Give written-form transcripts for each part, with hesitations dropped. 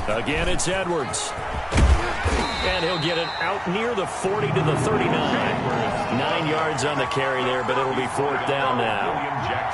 Again, it's Edwards. And he'll get it out near the 40 to the 39. 9 yards on the carry there, but it'll be 4th down now.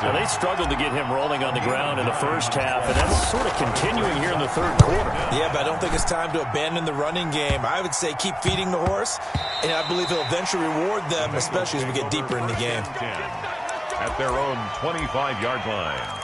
Now, they struggled to get him rolling on the ground in the first half, and that's sort of continuing here in the third quarter. Yeah, but I don't think it's time to abandon the running game. I would say keep feeding the horse, and I believe he'll eventually reward them, especially as we get deeper in the game. At their own 25-yard line.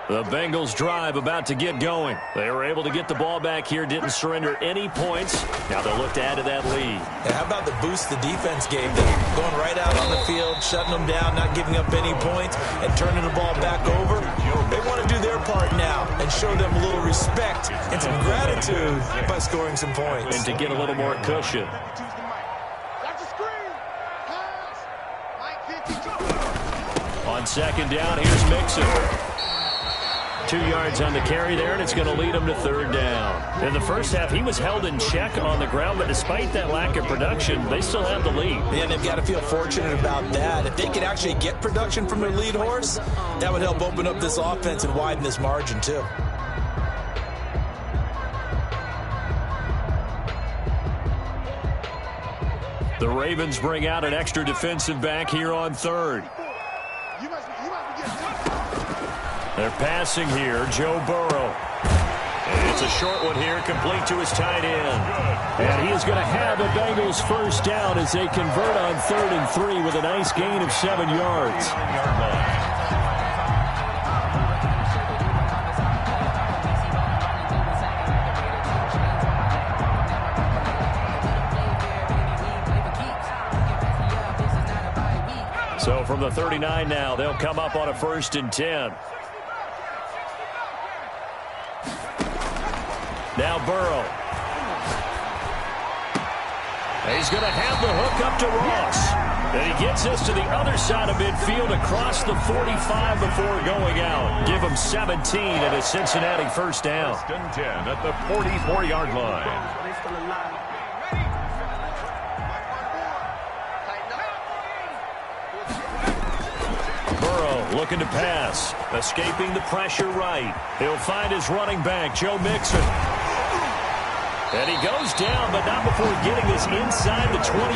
The Bengals drive about to get going. They were able to get the ball back here, didn't surrender any points. Now they'll look to add to that lead. Yeah, how about the boost the defense gave them? Going right out on the field, shutting them down, not giving up any points, and turning the ball back over. They want to do their part now and show them a little respect and some gratitude by scoring some points. And to get a little more cushion. On 2nd down, here's Mixon. 2 yards on the carry there, and it's going to lead him to 3rd down. In the first half, he was held in check on the ground, but despite that lack of production, they still have the lead. Yeah, and they've got to feel fortunate about that. If they could actually get production from their lead horse, that would help open up this offense and widen this margin, too. The Ravens bring out an extra defensive back here on 3rd. They're passing here, Joe Burrow. And it's a short one here, complete to his tight end. And he is going to have a Bengals 1st down as they convert on 3rd and 3 with a nice gain of 7 yards. So from the 39 now, they'll come up on a 1st and 10. Now Burrow. He's going to have the hook up to Ross. And he gets us to the other side of midfield across the 45 before going out. Give him 17 at a Cincinnati 1st down. 1st and 10 at the 44-yard line. Burrow looking to pass. Escaping the pressure right. He'll find his running back, Joe Mixon. And he goes down, but not before getting this inside the 25.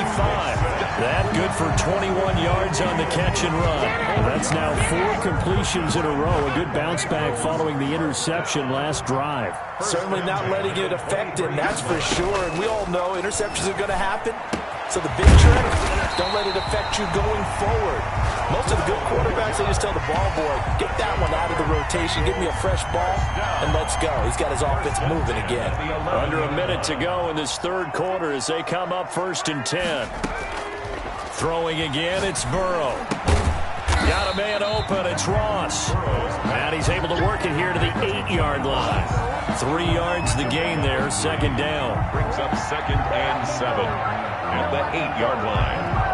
That good for 21 yards on the catch and run. That's now 4 completions in a row. A good bounce back following the interception last drive. Certainly not letting it affect him, that's for sure. And we all know interceptions are going to happen. So the big trick, don't let it affect you going forward. Most of the good quarterbacks, they just tell the ball boy, get that one out of the rotation, give me a fresh ball, and let's go. He's got his offense moving again. Under a minute to go in this 3rd quarter as they come up 1st and 10. Throwing again, it's Burrow. Got a man open, it's Ross. And he's able to work it here to the 8-yard line. 3 yards the gain there, 2nd down. Brings up 2nd and 7 at the 8-yard line.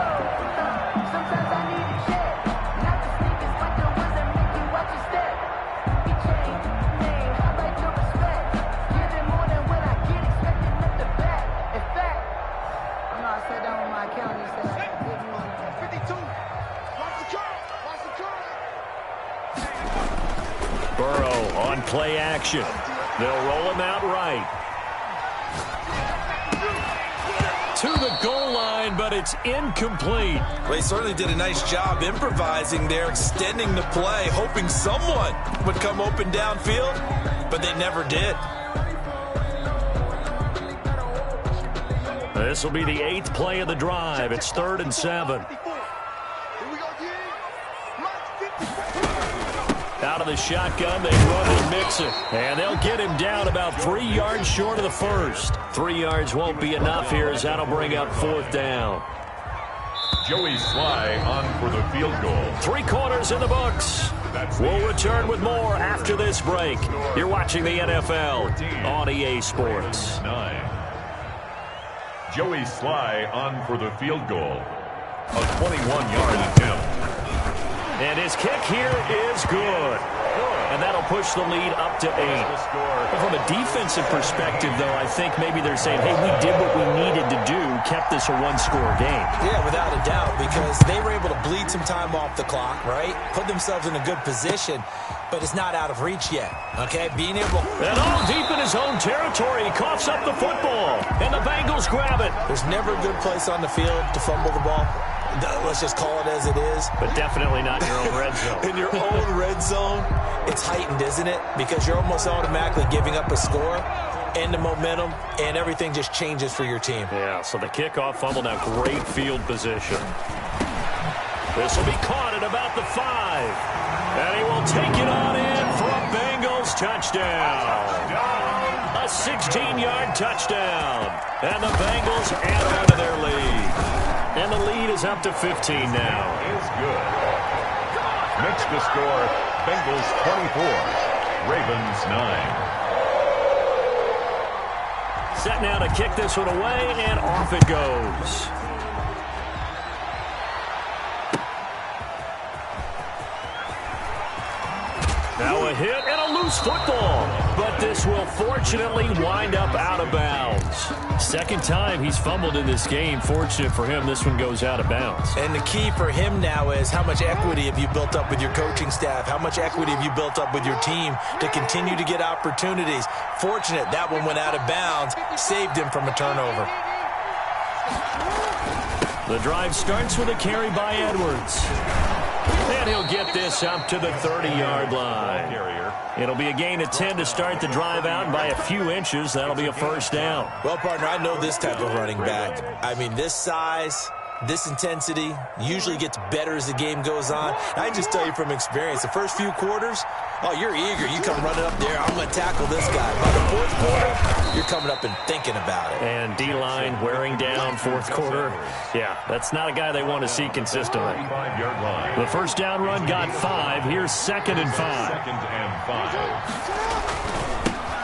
Burrow on play action. They'll roll him out right. To the goal line, but it's incomplete. Well, he certainly did a nice job improvising there, extending the play, hoping someone would come open downfield, but they never did. This will be the 8th play of the drive. It's 3rd and 7. Out of the shotgun, they run and mix it. And they'll get him down about 3 yards short of the 1st. 3 yards won't be enough here as that'll bring up 4th down. Joey Sly on for the field goal. 3 quarters in the books. We'll return with more after this break. You're watching the NFL on EA Sports. 9. Joey Sly on for the field goal. A 21-yard attempt. And his kick here is good. And that'll push the lead up to 8. Well, from a defensive perspective, though, I think maybe they're saying, hey, we did what we needed to do, kept this a one-score game. Yeah, without a doubt, because they were able to bleed some time off the clock, right? Put themselves in a good position, but it's not out of reach yet, okay? Being able... And all deep in his own territory, he coughs up the football, and the Bengals grab it. There's never a good place on the field to fumble the ball. Let's just call it as it is. But definitely not in your own red zone. In your own red zone, it's heightened, isn't it? Because you're almost automatically giving up a score and the momentum, and everything just changes for your team. Yeah, so the kickoff fumble, now great field position. This will be caught at about the 5. And he will take it on in for a Bengals touchdown. A 16-yard touchdown. And the Bengals add on to their lead. And the lead is up to 15 now. Is good. Makes the score Bengals 24, Ravens 9. Set now to kick this one away, and off it goes. Now a hit and a loose football. But this will fortunately wind up out of bounds. Second time he's fumbled in this game. Fortunate for him, this one goes out of bounds. And the key for him now is how much equity have you built up with your coaching staff? How much equity have you built up with your team to continue to get opportunities? Fortunate that one went out of bounds, saved him from a turnover. The drive starts with a carry by Edwards. And he'll get this up to the 30-yard line. It'll be a gain of 10 to start the drive out, and by a few inches, that'll be a first down. Well, partner, I know this type of running back. I mean, this size, this intensity usually gets better as the game goes on. I just tell you from experience, the first few quarters, oh, you're eager. You come running up there, I'm going to tackle this guy. By the fourth quarter, you're coming up and thinking about it. And D-line wearing down fourth quarter. Yeah, that's not a guy they want to see consistently. The first down run got 5. Here's 2nd and 5.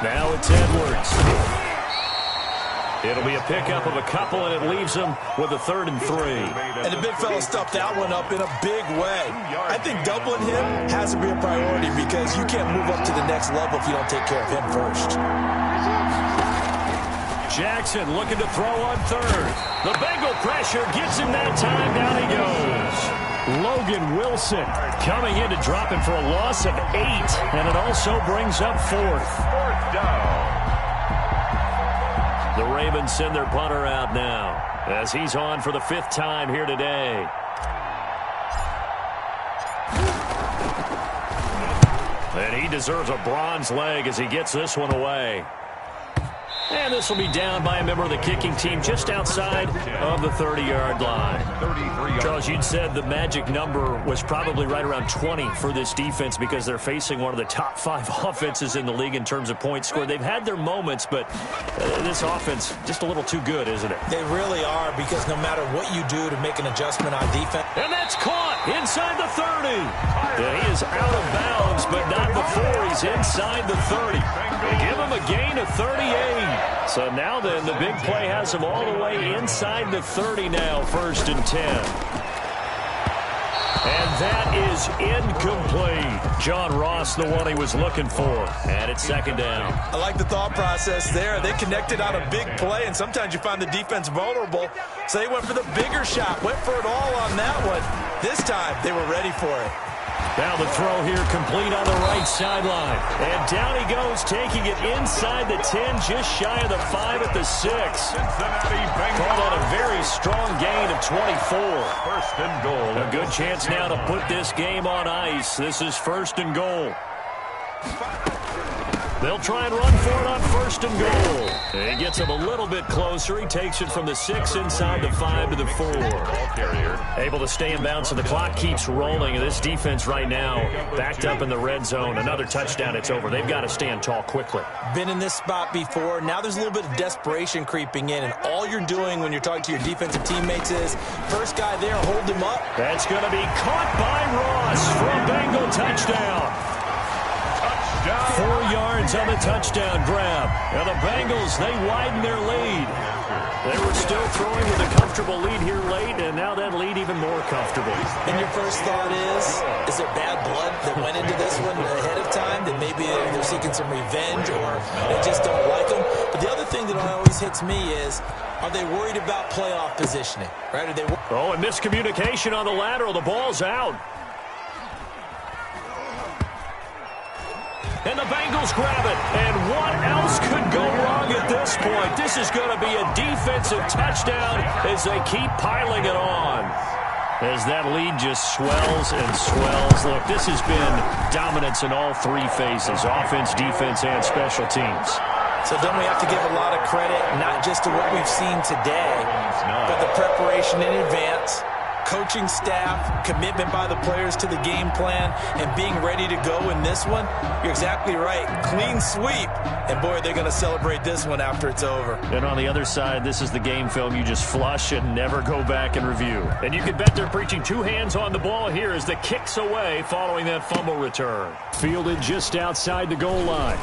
Now it's Edwards. It'll be a pickup of a couple, and it leaves them with a 3rd and 3. And the big fella stuffed that one up in a big way. I think doubling him has to be a priority because you can't move up to the next level if you don't take care of him first. Jackson looking to throw on 3rd. The Bengal pressure gets him that time. Down he goes. Logan Wilson coming in to drop him for a loss of 8. And it also brings up 4th. 4th down. The Ravens send their punter out now as he's on for the 5th time here today. And he deserves a bronze leg as he gets this one away. And this will be down by a member of the kicking team just outside of the 30-yard line. Charles, you'd said the magic number was probably right around 20 for this defense because they're facing one of the top 5 offenses in the league in terms of points scored. They've had their moments, but this offense just a little too good, isn't it? They really are, because no matter what you do to make an adjustment on defense. And that's caught inside the 30. And he is out of bounds, but not before he's inside the 30. They give him a gain of 38. So now then, the big play has him all the way inside the 30 now, 1st and 10. And that is incomplete. John Ross, the one he was looking for. And it's 2nd down. I like the thought process there. They connected on a big play, and sometimes you find the defense vulnerable. So they went for the bigger shot, went for it all on that one. This time, they were ready for it. Now the throw here complete on the right sideline. And down he goes, taking it inside the 10, just shy of the 5 at the 6. Called on a very strong gain of 24. 1st and goal. A good chance now to put this game on ice. This is 1st and goal. They'll try and run for it on 1st and goal. And he gets him a little bit closer. He takes it from the 6 inside the 5 to the 4. Able to stay in bounds, so the clock keeps rolling. And this defense right now backed up in the red zone. Another touchdown, it's over. They've got to stand tall quickly. Been in this spot before. Now there's a little bit of desperation creeping in. And all you're doing when you're talking to your defensive teammates is, first guy there, hold him up. That's going to be caught by Ross for a Bengal touchdown. 4 yards on the touchdown grab. And the Bengals, they widen their lead. They were still throwing with a comfortable comfortable lead here late, and now that lead even more comfortable. And your first thought is there bad blood that went into this one ahead of time, that maybe they're seeking some revenge or they just don't like them? But the other thing that always hits me is, are they worried about playoff positioning? Right? Oh, and miscommunication on the lateral. The ball's out. And the Bengals grab it. And what else could go wrong at this point? This is going to be a defensive touchdown as they keep piling it on. As that lead just swells and swells. Look, this has been dominance in all three phases, offense, defense, and special teams. So don't we have to give a lot of credit, not just to what we've seen today, but the preparation in advance, coaching staff, commitment by the players to the game plan, and being ready to go in this one? You're exactly right. Clean sweep. And, boy, they're going to celebrate this one after it's over. And on the other side, this is the game film you just flush and never go back and review. And you can bet they're preaching two hands on the ball here as the kick's away following that fumble return. Fielded just outside the goal line.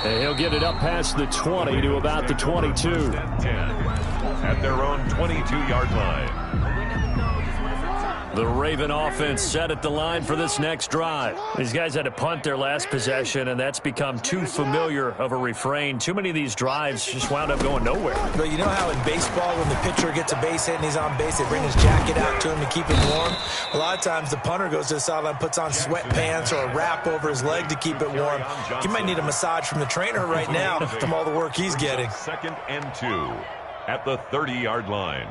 And he'll get it up past the 20 to about the 22. At their own 22-yard line. The Raven offense set at the line for this next drive. These guys had to punt their last possession, and that's become too familiar of a refrain. Too many of these drives just wound up going nowhere. But you know how in baseball, when the pitcher gets a base hit and he's on base, they bring his jacket out to him to keep him warm? A lot of times the punter goes to the sideline, puts on sweatpants or a wrap over his leg to keep it warm. He might need a massage from the trainer right now from all the work he's getting. 2nd and 2 at the 30-yard line.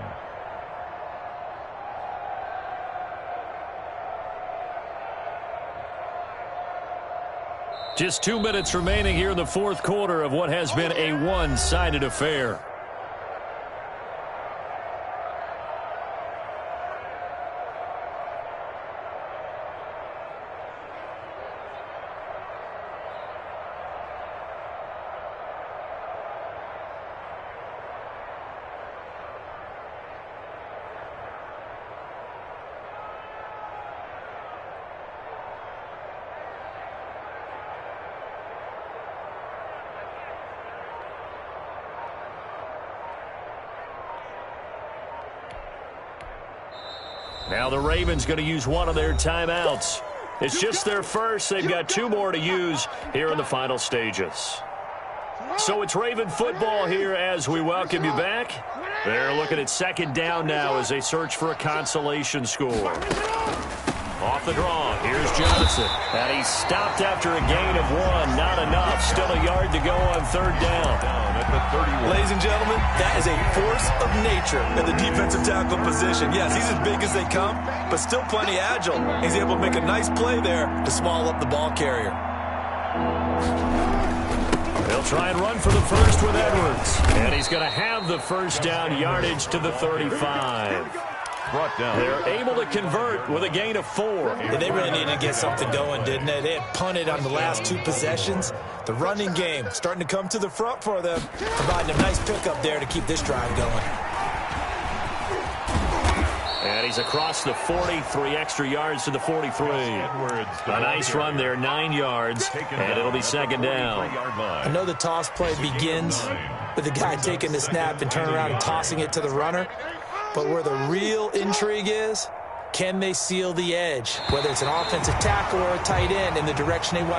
Just 2 minutes remaining here in the fourth quarter of what has been a one-sided affair. Now the Ravens going to use one of their timeouts. It's just their first. They've got 2 more to use here in the final stages. So it's Raven football here as we welcome you back. They're looking at 2nd down now as they search for a consolation score. Off the draw, here's Johnson. And he's stopped after a gain of 1. Not enough. Still a yard to go on 3rd down. Ladies and gentlemen, that is a force of nature in the defensive tackle position. Yes, he's as big as they come, but still plenty agile. He's able to make a nice play there to swallow up the ball carrier. They'll try and run for the first with Edwards. And he's going to have the first down yardage to the 35. Brought down. They're able to convert with a gain of 4. Yeah, they really needed to get something going, didn't they? They had punted on the last 2 possessions. The running game starting to come to the front for them, providing a nice pickup there to keep this drive going. And he's across the 40, 3 extra yards to the 43. A nice run there, 9 yards, and it'll be 2nd down. I know the toss play begins with the guy taking the snap and turning around and tossing it to the runner. But where the real intrigue is, can they seal the edge? Whether it's an offensive tackle or a tight end in the direction they want